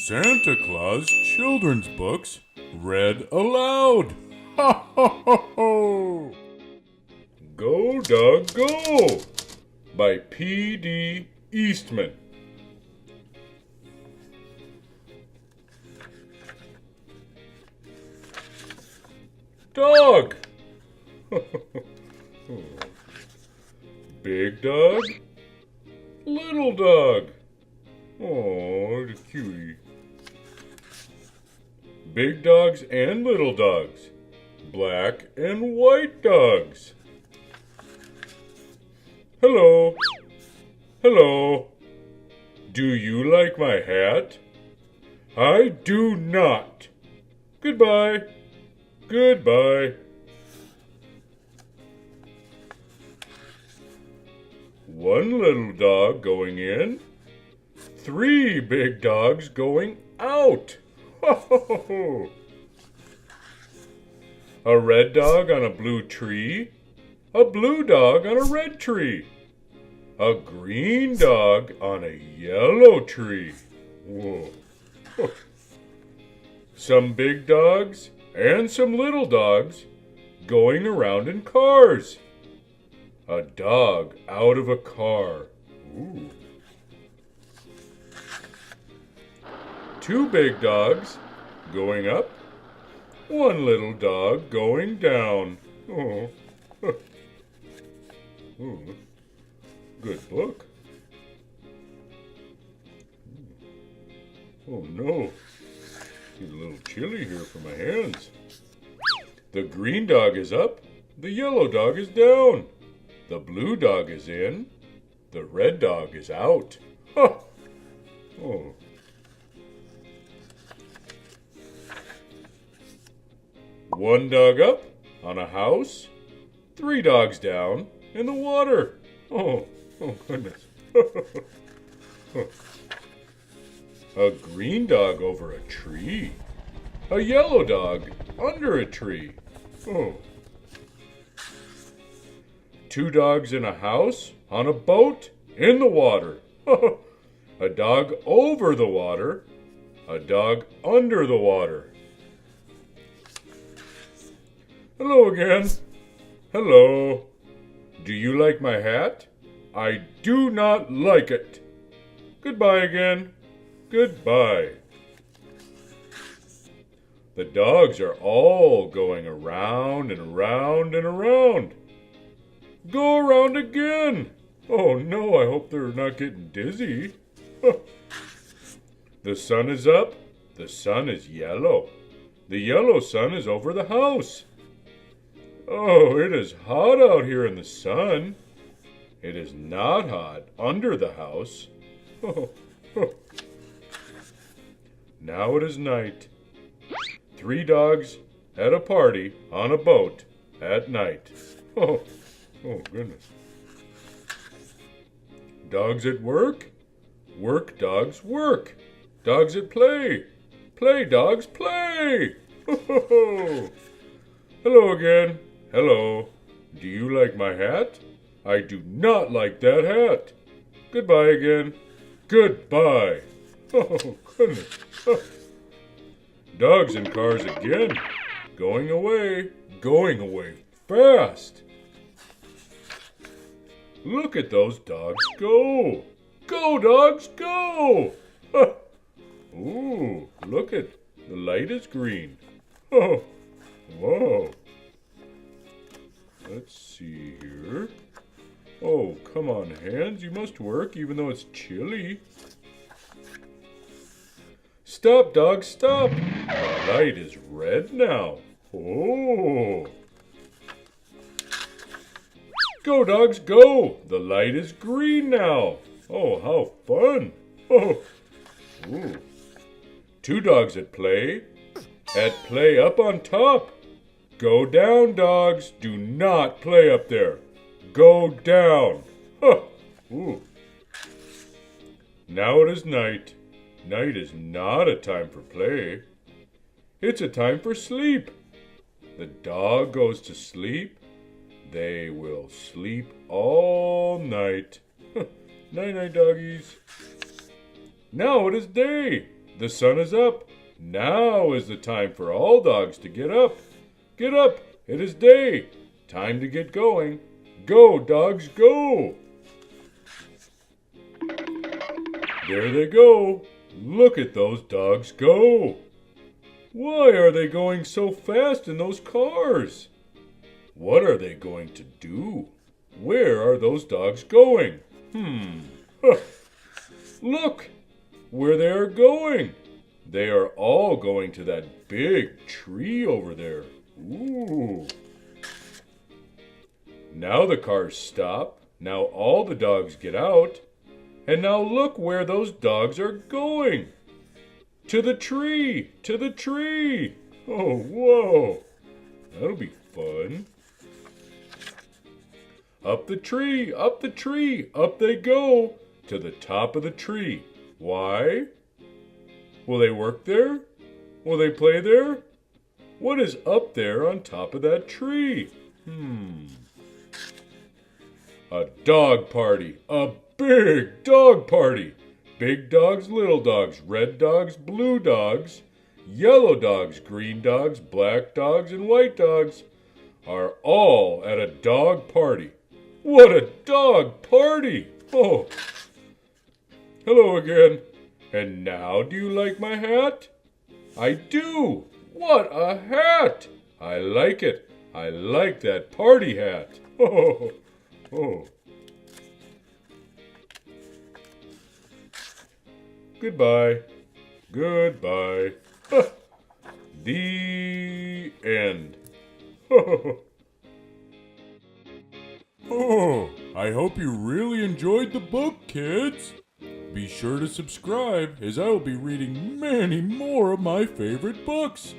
Santa Claus children's books read aloud. Ha ha ha ha! Go Dog Go by P.D. Eastman. Dog. Big dog, little dog. Oh, the cutie. Big dogs and little dogs. Black and white dogs. Hello. Hello. Do you like my hat? I do not. Goodbye. Goodbye. One little dog going in. 3 big dogs going out. Ho, ho, ho, ho. A red dog on a blue tree. A blue dog on a red tree. A green dog on a yellow tree. Whoa. Some big dogs and some little dogs going around in cars. A dog out of a car. Ooh. 2 big dogs going up. 1 little dog going down. Oh. Oh. Good book. Oh no. It's a little chilly here for my hands. The green dog is up. The yellow dog is down. The blue dog is in. The red dog is out. Ha! Oh. One dog up on a house. 3 dogs down in the water. Oh goodness. A green dog over a tree. A yellow dog under a tree. Oh. 2 dogs in a house, on a boat, in the water. A dog over the water. A dog under the water. Hello again. Hello. Do you like my hat? I do not like it. Goodbye again. Goodbye. The dogs are all going around and around and around. Go around again. Oh no, I hope they're not getting dizzy. The sun is up. The sun is yellow. The yellow sun is over the house. Oh, it is hot out here in the sun. It is not hot under the house. Now it is night. 3 dogs at a party on a boat at night. Oh goodness. Dogs at work? Work dogs work. Dogs at play. Play dogs play. Hello again. Hello. Do you like my hat? I do not like that hat. Goodbye again. Goodbye. Oh, goodness. Dogs in cars again. Going away. Going away fast. Look at those dogs go. Go, dogs, go. Ooh, look at the light is green. Oh, whoa. Let's see here. Oh, come on, hands. You must work even though it's chilly. Stop, dog, stop. The light is red now. Oh. Go, dogs, go. The light is green now. Oh, how fun. Oh. Ooh. 2 dogs at play. At play up on top. Go down, dogs. Do not play up there. Go down. Huh. Ooh. Now it is night. Night is not a time for play. It's a time for sleep. The dog goes to sleep. They will sleep all night. Night-night, doggies. Now it is day. The sun is up. Now is the time for all dogs to get up. Get up. It is day. Time to get going. Go, dogs, go. There they go. Look at those dogs go. Why are they going so fast in those cars? What are they going to do? Where are those dogs going? Look where they are going. They are all going to that big tree over there. Ooh. Now the cars stop. Now all the dogs get out. And now look where those dogs are going. To the tree, to the tree. Oh, whoa. That'll be fun. Up the tree, up the tree, up they go to the top of the tree. Why? Will they work there? Will they play there? What is up there on top of that tree? A dog party, a big dog party. Big dogs, little dogs, red dogs, blue dogs, yellow dogs, green dogs, black dogs, and white dogs are all at a dog party. What a dog party! Oh, hello again. And now, do you like my hat? I do. What a hat! I like it. I like that party hat. Oh, oh. Goodbye. Goodbye. The end. Oh, I hope you really enjoyed the book, kids. Be sure to subscribe, as I will be reading many more of my favorite books.